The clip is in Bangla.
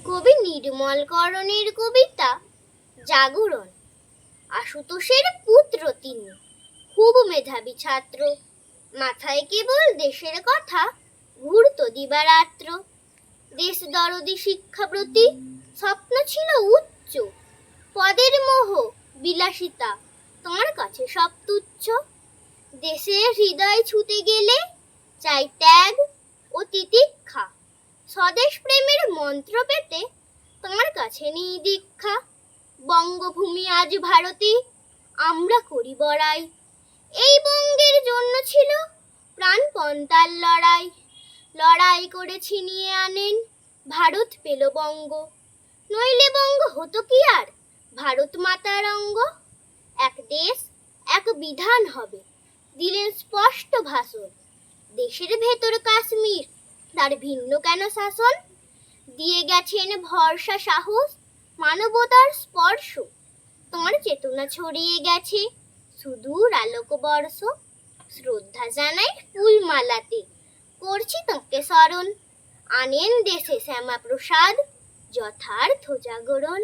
কবি নির্মল করণের কবিতা জাগরণ। আশুতোষের পুত্র তিনি, খুব মেধাবী ছাত্র। মাথায় কেবল দেশের কথা ঘুরত দিবারাত্র। দেশ দরদি শিক্ষাব্রতী স্বপ্ন ছিল উচ্চ। পদের মোহ বিলাসিতা তোমার কাছে সব তুচ্ছ। দেশের হৃদয় ছুতে গেলে চাই ত্যাগ ও তিতিক্ষা। স্বদেশ প্রেমের মন্ত্র পেতে তোমার কাছে নেই দীক্ষা। বঙ্গভূমি আজ ভারতী, আমরা করি বড়াই। এই বঙ্গের জন্য ছিল প্রাণপণ তার লড়াই। লড়াই করে ছিনিয়ে আনেন, ভারত পেল বঙ্গ। নইলে বঙ্গ হতো কি আর ভারত মাতার অঙ্গ। এক দেশ এক বিধান হবে, দিলেন স্পষ্ট ভাষণ। দেশের ভেতর কাশ্মীর, তার ভিন্ন কেন শাসন। দিয়ে গেছেন ভরসা সাহস, মানবতার স্পর্শ। তোমার চেতনা ছড়িয়ে গেছে সুদূর আলোক বর্ষ। শ্রদ্ধা জানাই ফুলমালাতে, করছি তোকে স্মরণ। আনেন দেশে শ্যামা প্রসাদ, যথার্থ জাগরণ।